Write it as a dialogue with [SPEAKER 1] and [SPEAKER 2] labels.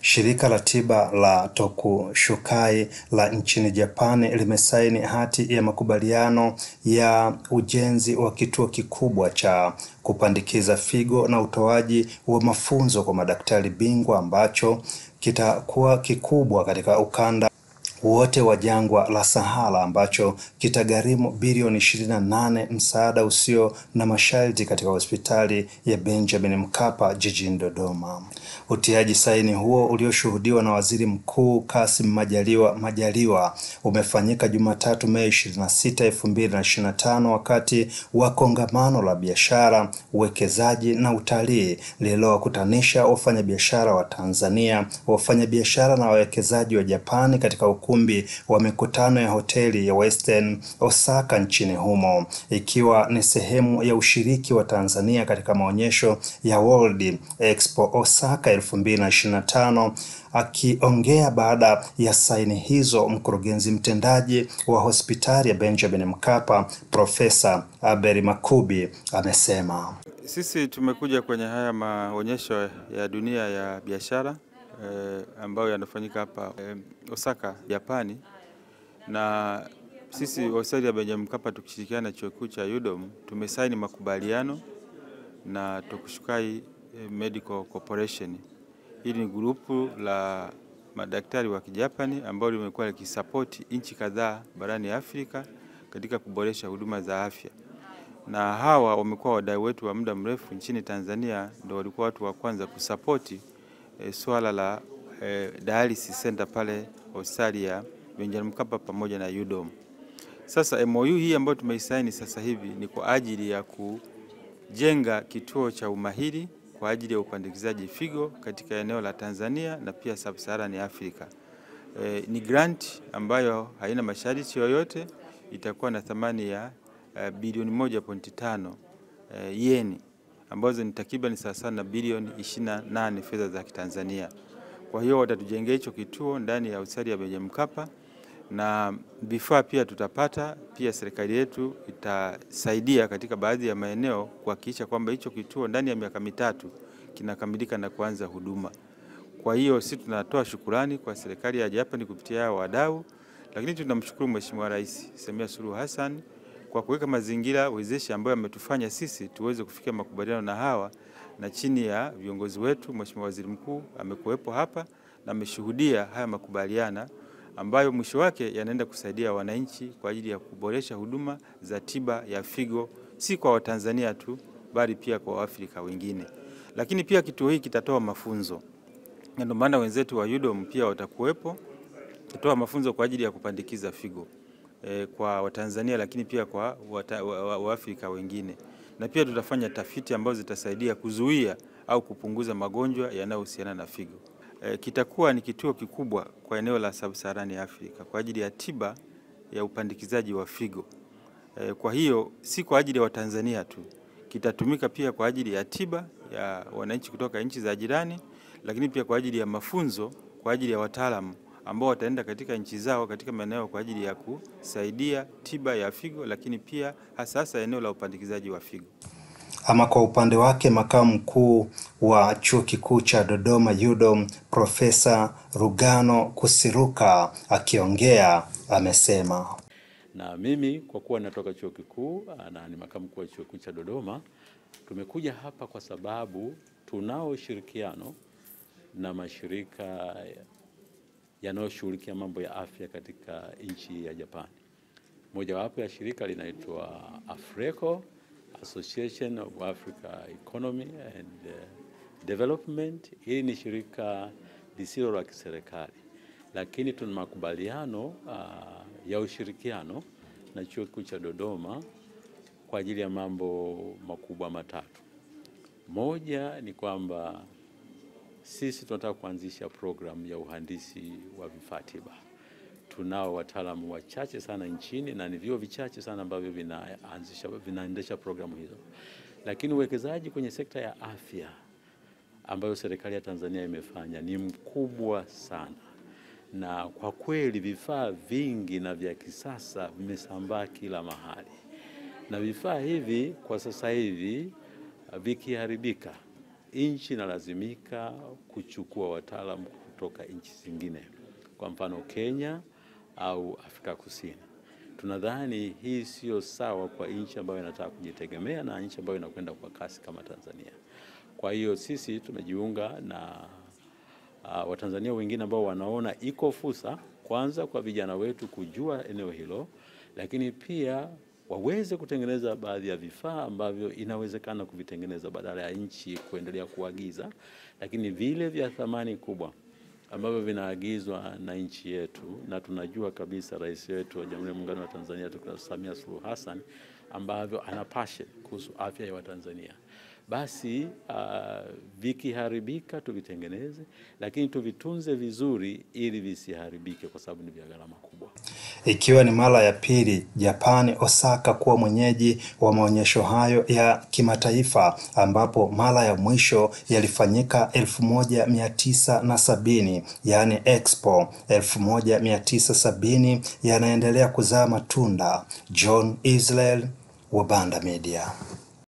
[SPEAKER 1] Shirika la tiba la Tokushukai la nchini Japani limesaini hati ya makubaliano ya ujenzi wa kituo kikubwa cha kupandikiza figo na utoaji wa mafunzo kwa madaktari bingwa ambacho kitakuwa kikubwa katika ukanda wote wa jangwa la Sahara ambacho kitagharimu bilioni 28, msaada usio na masharti katika hospitali ya Benjamin Mkapa jijini Dodoma. Utiaji saini huo ulioshuhudiwa na Waziri Mkuu Kassim Majaliwa umefanyika Jumatatu Mei 26, 2025 wakati wa kongamano la biashara, uwekezaji na utalii lililowakutanisha wafanyabiashara wa Tanzania, wafanyabiashara na wawekezaji wa Japani katika ukumbi wa mikutano ya hoteli ya Westin Osaka nchini humo, ikiwa ni sehemu ya ushiriki wa Tanzania katika maonyesho ya World Expo Osaka 2025. Akiongea baada ya saini hizo, mkurugenzi mtendaji wa hospitali ya Benjamin Mkapa, Profesa Abel Makubi amesema,
[SPEAKER 2] sisi tumekuja kwenye haya maonyesho ya dunia ya biashara ambayo yanafanyika hapa Osaka, Japani, na sisi hospitali ya Benjamin Mkapa tukishirikiana na chuo kikuu cha UDOM tumesaini makubaliano na Tokushukai Medical Corporation. Hili ni grupu la madaktari wa Kijapani ambao limekuwa likisapoti nchi kadhaa barani Afrika katika kuboresha huduma za afya. Na hawa wamekuwa wadau wetu wa muda mrefu nchini Tanzania, ndio walikuwa watu wa kwanza kusapoti swala la dialysis center pale hospitali ya Benjamin Mkapa pamoja na UDOM. Sasa MOU hii ambayo tumeisaini sasa hivi ni kwa ajili ya kujenga kituo cha umahiri kwa ajili ya upandikizaji figo katika eneo la Tanzania na pia Sub-Saharan Afrika. Ni grant ambayo haina masharti yoyote, itakuwa na thamani ya bilioni 1.5 yeni ambazo ni takriban sawa na bilioni 28 fedha za Kitanzania. Kwa hiyo watatujengea hicho kituo ndani ya hospitali ya Benjamin Mkapa na vifaa pia tutapata. Pia serikali yetu itasaidia katika baadhi ya maeneo kuhakikisha kwamba hicho kituo ndani ya miaka mitatu kinakamilika na kuanza huduma. Kwa hiyo sisi tunatoa shukrani kwa serikali ya Japani kupitia wadau, lakini tunamshukuru Mheshimiwa Rais Samia Suluhu Hassan kwa kuweka mazingira wezeshi ambayo ametufanya sisi tuweze kufikia makubaliano na hawa, na chini ya viongozi wetu Mheshimiwa Waziri Mkuu amekuwepo hapa na ameshuhudia haya makubaliano ambayo mwisho wake yanaenda kusaidia wananchi kwa ajili ya kuboresha huduma za tiba ya figo, si kwa Watanzania tu bali pia kwa Waafrika wengine. Lakini pia kituo hiki kitatoa mafunzo. Ndio maana wenzetu wa UDOM pia watakuwepo kutoa mafunzo kwa ajili ya kupandikiza figo kwa Watanzania, lakini pia kwa Waafrika wengine. Na pia tutafanya tafiti ambazo zitasaidia kuzuia au kupunguza magonjwa yanayohusiana na figo. Kitakuwa ni kituo kikubwa kwa eneo la Sub-Saharan Afrika kwa ajili ya tiba ya upandikizaji wa figo. Kwa hiyo si kwa ajili ya Watanzania tu, kitatumika pia kwa ajili ya tiba ya wananchi kutoka nchi za jirani, lakini pia kwa ajili ya mafunzo kwa ajili ya wataalamu ambao wataenda katika nchi zao katika maeneo kwa ajili ya kusaidia tiba ya figo, lakini pia hasa eneo la upandikizaji wa figo.
[SPEAKER 1] Ama kwa upande wake makamu mkuu wa chuo kikuu cha Dodoma UDOM Profesa Rugano Kusiruka akiongea amesema,
[SPEAKER 3] na mimi kwa kuwa natoka chuo kikuu na ni makamu mkuu wa chuo kikuu cha Dodoma, tumekuja hapa kwa sababu tunao ushirikiano na mashirika yanayoshughulikia mambo ya afya katika nchi ya Japani. Mojawapo ya shirika linaitwa AFRECO, Association of Africa Economy and Development. Hili ni shirika lisilo la kiserikali, lakini tuna makubaliano ya ushirikiano na chuo kikuu cha Dodoma kwa ajili ya mambo makubwa matatu. Moja ni kwamba sisi tunataka kuanzisha program ya uhandisi wa vifaa tiba. Tunao wataalamu wachache sana nchini na ni vyuo vichache sana ambavyo vinaendesha programu hizo. Lakini uwekezaji kwenye sekta ya afya ambayo serikali ya Tanzania imefanya ni mkubwa sana. Na kwa kweli vifaa vingi na vya kisasa vimesambaa kila mahali. Na vifaa hivi kwa sasa hivi vikiharibika, nchi inalazimika kuchukua wataalamu kutoka nchi zingine, kwa mfano Kenya au Afrika Kusini. Tunadhani hii sio sawa kwa nchi ambayo inataka kujitegemea na nchi ambayo inakwenda kwa kasi kama Tanzania. Kwa hiyo sisi tumejiunga na Watanzania wengine ambao wanaona iko fursa kwanza kwa vijana wetu kujua eneo hilo, lakini pia waweze kutengeneza baadhi ya vifaa ambavyo inawezekana kuvitengeneza badala ya nchi kuendelea kuagiza, lakini vile vya thamani kubwa ambavyo vinaagizwa na nchi yetu. Na tunajua kabisa rais wetu wa Jamhuri ya Muungano wa Tanzania Dr. Samia Suluhu Hassan ambavyo ana passion kuhusu afya ya Watanzania. Basi vikiharibika tuvitengeneze, lakini tuvitunze vizuri ili visiharibike kwa sababu ni vya gharama kubwa.
[SPEAKER 1] Ikiwa ni mara ya pili Japani Osaka kuwa mwenyeji wa maonyesho hayo ya kimataifa, ambapo mara ya mwisho yalifanyika 1970, yani Expo 1970, yanaendelea kuzaa matunda. John Israel wa Banda Media.